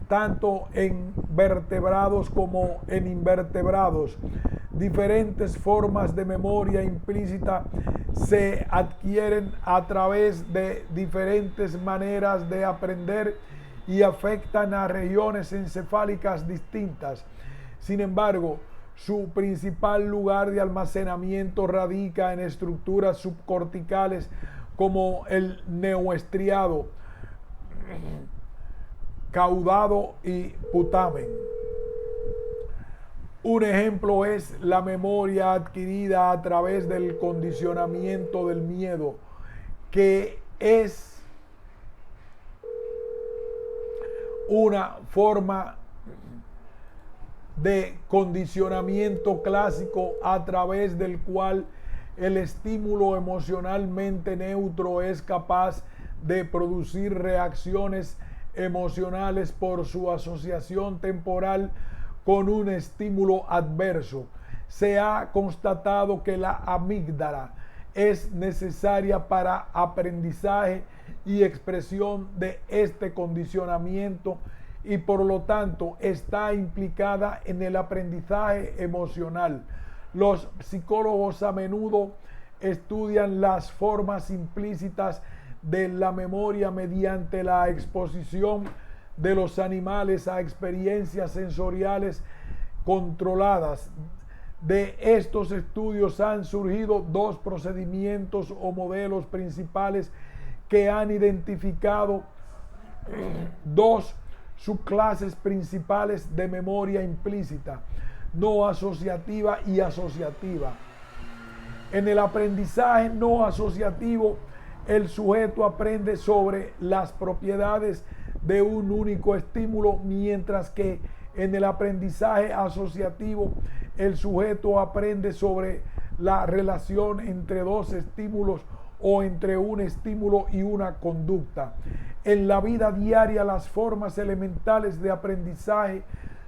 Speaker 1: tanto en vertebrados como en invertebrados. Diferentes formas de memoria implícita se adquieren a través de diferentes maneras de aprender y afectan a regiones encefálicas distintas. Sin embargo, su principal lugar de almacenamiento radica en estructuras subcorticales como el neoestriado, caudado y putamen. Un ejemplo es la memoria adquirida a través del condicionamiento del miedo, que es una forma de condicionamiento clásico a través del cual el estímulo emocionalmente neutro es capaz de producir reacciones emocionales por su asociación temporal con un estímulo adverso. Se ha constatado que la amígdala es necesaria para aprendizaje y expresión de este condicionamiento, y por lo tanto está implicada en el aprendizaje emocional. Los psicólogos a menudo estudian las formas implícitas de la memoria mediante la exposición de los animales a experiencias sensoriales controladas. De estos estudios han surgido dos procedimientos o modelos principales que han identificado dos subclases principales de memoria implícita, no asociativa y asociativa. En el aprendizaje no asociativo, el sujeto aprende sobre las propiedades de un único estímulo, mientras que en el aprendizaje asociativo, el sujeto aprende sobre la relación entre dos estímulos o entre un estímulo y una conducta. En la vida diaria, las formas elementales de aprendizaje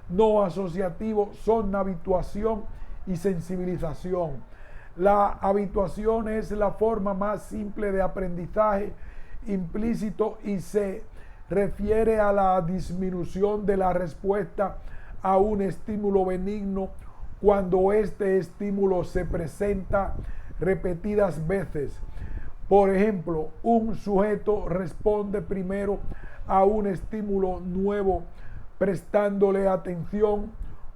Speaker 1: no asociativo son habituación y sensibilización. La habituación es la forma más simple de aprendizaje implícito y se refiere a la disminución de la respuesta a un estímulo benigno cuando este estímulo se presenta repetidas veces. Por ejemplo, un sujeto responde primero a un estímulo nuevo prestándole atención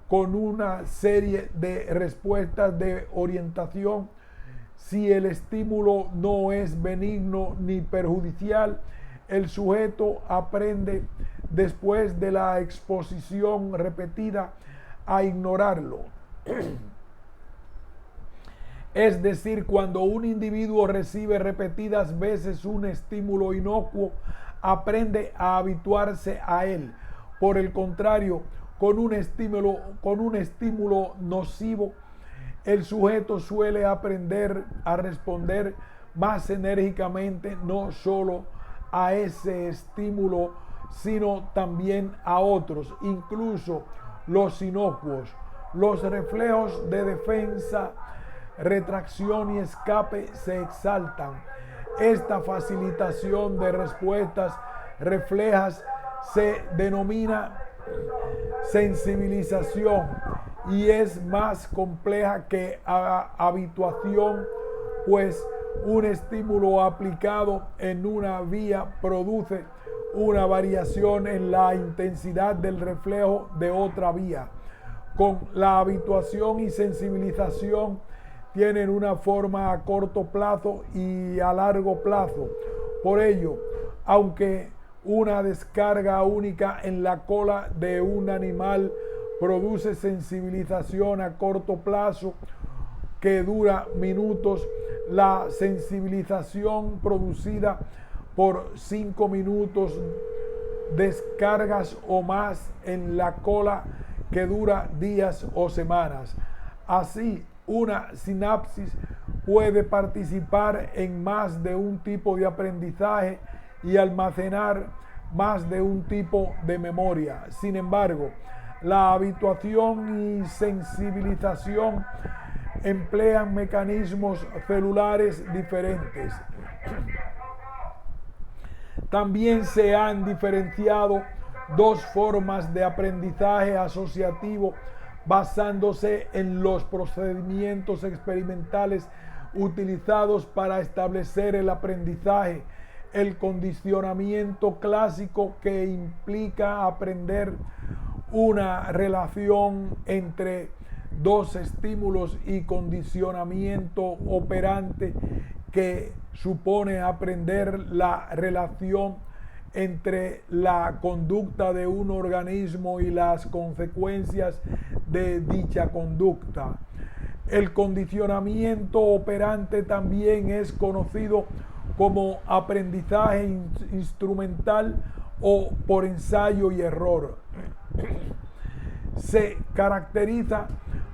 Speaker 1: con una serie de respuestas de orientación. Si el estímulo no es benigno ni perjudicial, el sujeto aprende después de la exposición repetida a ignorarlo. Es decir, cuando un individuo recibe repetidas veces un estímulo inocuo, aprende a habituarse a él. Por el contrario, con un estímulo nocivo, el sujeto suele aprender a responder más enérgicamente no solo a ese estímulo, sino también a otros, incluso los inocuos. Los reflejos de defensa, retracción y escape se exaltan. Esta facilitación de respuestas reflejas se denomina sensibilización y es más compleja que habituación, pues un estímulo aplicado en una vía produce una variación en la intensidad del reflejo de otra vía. Con la habituación y sensibilización tienen una forma a corto plazo y a largo plazo. Por ello, aunque una descarga única en la cola de un animal produce sensibilización a corto plazo que dura minutos, la sensibilización producida por 5 minutos, descargas o más en la cola que dura días o semanas. Así, una sinapsis puede participar en más de un tipo de aprendizaje y almacenar más de un tipo de memoria. Sin embargo, la habituación y sensibilización emplean mecanismos celulares diferentes. También se han diferenciado dos formas de aprendizaje asociativo basándose en los procedimientos experimentales utilizados para establecer el aprendizaje. El condicionamiento clásico, que implica aprender una relación entre dos estímulos, y condicionamiento operante, que supone aprender la relación entre la conducta de un organismo y las consecuencias de dicha conducta. El condicionamiento operante también es conocido como aprendizaje instrumental o por ensayo y error. Se caracteriza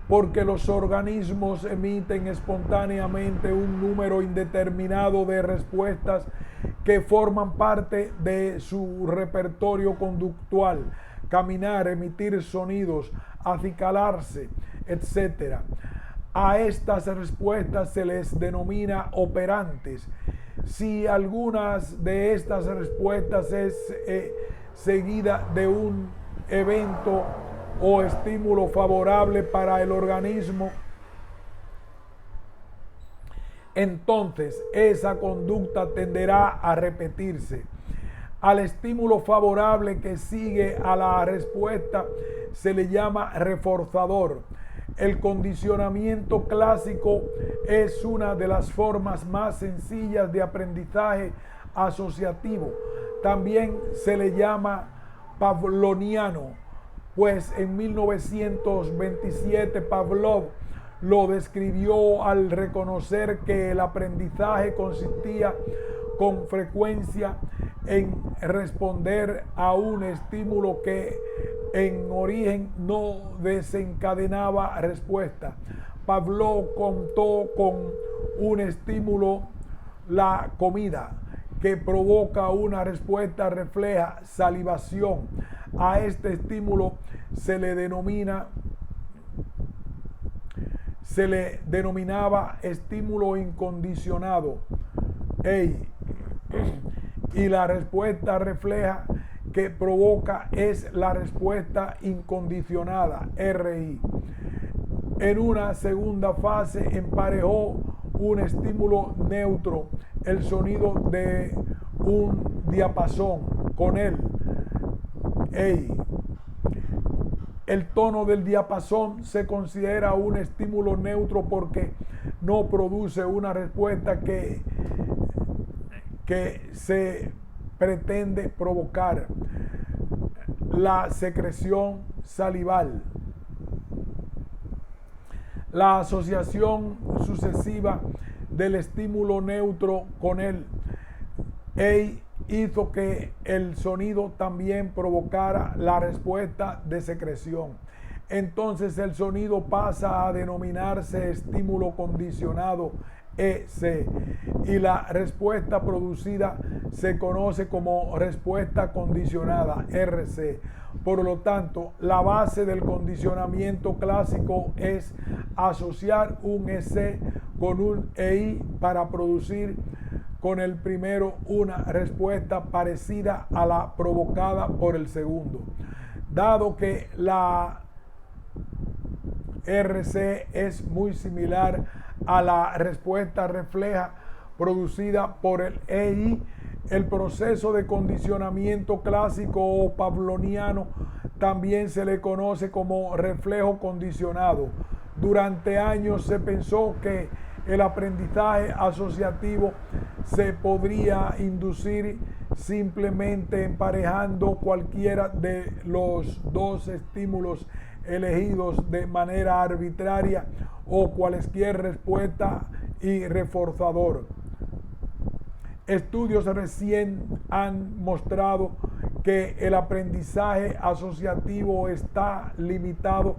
Speaker 1: porque los organismos emiten espontáneamente un número indeterminado de respuestas que forman parte de su repertorio conductual: caminar, emitir sonidos, acicalarse, etc. A estas respuestas se les denomina operantes. Si algunas de estas respuestas es seguida de un evento o estímulo favorable para el organismo, entonces esa conducta tenderá a repetirse. Al estímulo favorable que sigue a la respuesta se le llama reforzador. El condicionamiento clásico es una de las formas más sencillas de aprendizaje asociativo. También se le llama pavloviano, pues en 1927 Pavlov lo describió al reconocer que el aprendizaje consistía con frecuencia en responder a un estímulo que en origen no desencadenaba respuesta. Pavlov contó con un estímulo, la comida, que provoca una respuesta, refleja salivación. A este estímulo se le denominaba estímulo incondicionado. Y la respuesta refleja que provoca es la respuesta incondicionada, RI. En una segunda fase emparejó un estímulo neutro, el sonido de un diapasón, con él. El tono del diapasón se considera un estímulo neutro porque no produce una respuesta que se pretende provocar. La secreción salival. La asociación sucesiva del estímulo neutro con el hizo que el sonido también provocara la respuesta de secreción. Entonces el sonido pasa a denominarse estímulo condicionado, EC, y la respuesta producida se conoce como respuesta condicionada, RC. Por lo tanto, la base del condicionamiento clásico es asociar un EC con un EI para producir con el primero una respuesta parecida a la provocada por el segundo. Dado que la RC es muy similar a la respuesta refleja producida por el EI, el proceso de condicionamiento clásico o pavloviano también se le conoce como reflejo condicionado. Durante años se pensó que el aprendizaje asociativo se podría inducir simplemente emparejando cualquiera de los dos estímulos elegidos de manera arbitraria o cualquier respuesta y reforzador. Estudios recién han mostrado que el aprendizaje asociativo está limitado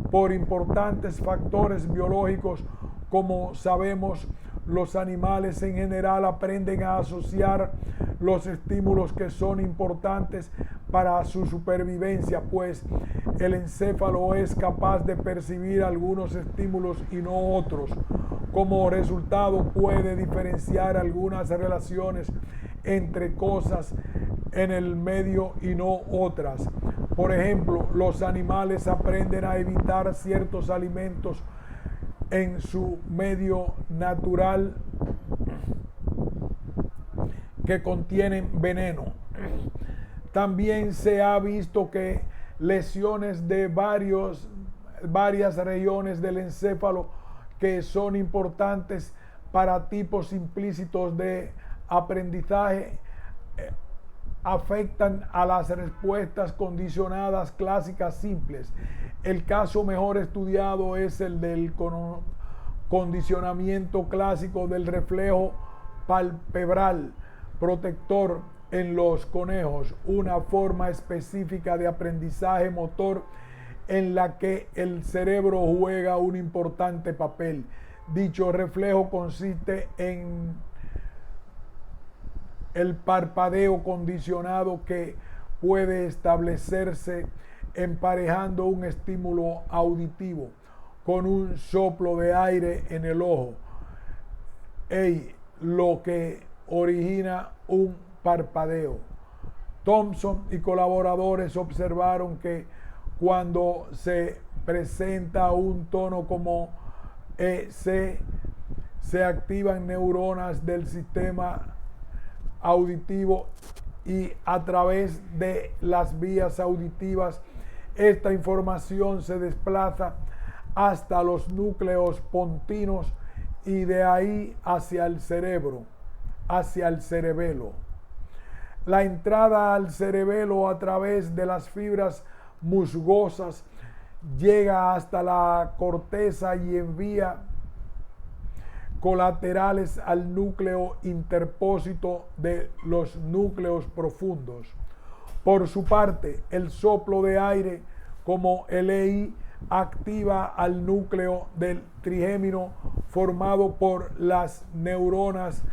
Speaker 1: por importantes factores biológicos. Como sabemos, los animales en general aprenden a asociar los estímulos que son importantes para su supervivencia, pues el encéfalo es capaz de percibir algunos estímulos y no otros. Como resultado, puede diferenciar algunas relaciones entre cosas en el medio y no otras. Por ejemplo, los animales aprenden a evitar ciertos alimentos en su medio natural que contienen veneno. También se ha visto que lesiones de varias regiones del encéfalo que son importantes para tipos implícitos de aprendizaje afectan a las respuestas condicionadas clásicas simples. El caso mejor estudiado es el del condicionamiento clásico del reflejo palpebral protector en los conejos, una forma específica de aprendizaje motor en la que el cerebro juega un importante papel. Dicho reflejo consiste en el parpadeo condicionado que puede establecerse emparejando un estímulo auditivo con un soplo de aire en el ojo, lo que origina un parpadeo. Thompson y colaboradores observaron que cuando se presenta un tono como EC, se activan neuronas del sistema auditivo y a través de las vías auditivas esta información se desplaza hasta los núcleos pontinos y de ahí hacia el cerebro, hacia el cerebelo. La entrada al cerebelo a través de las fibras musgosas llega hasta la corteza y envía colaterales al núcleo interpósito de los núcleos profundos. Por su parte, el soplo de aire como LI activa al núcleo del trigémino formado por las neuronas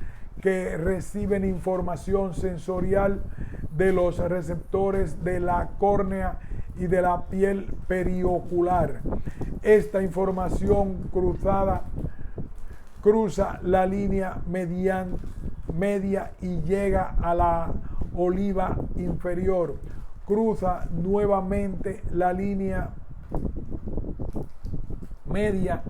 Speaker 1: que reciben información sensorial de los receptores de la córnea y de la piel periocular. Esta información cruza la línea media y llega a la oliva inferior. Cruza nuevamente la línea media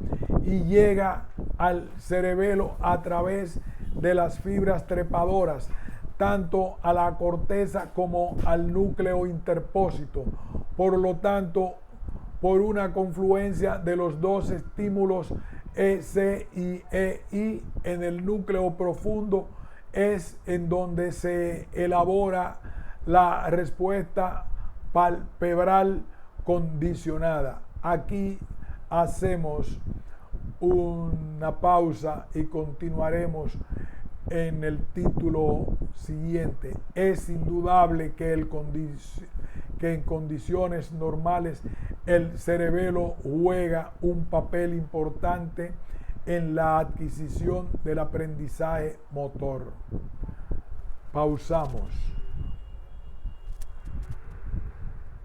Speaker 1: y llega al cerebelo a través de las fibras trepadoras, tanto a la corteza como al núcleo interpósito. Por lo tanto, por una confluencia de los dos estímulos EC y EI en el núcleo profundo es en donde se elabora la respuesta palpebral condicionada. Aquí hacemos una pausa y continuaremos en el título siguiente. Es indudable que en condiciones normales el cerebelo juega un papel importante en la adquisición del aprendizaje motor. Pausamos.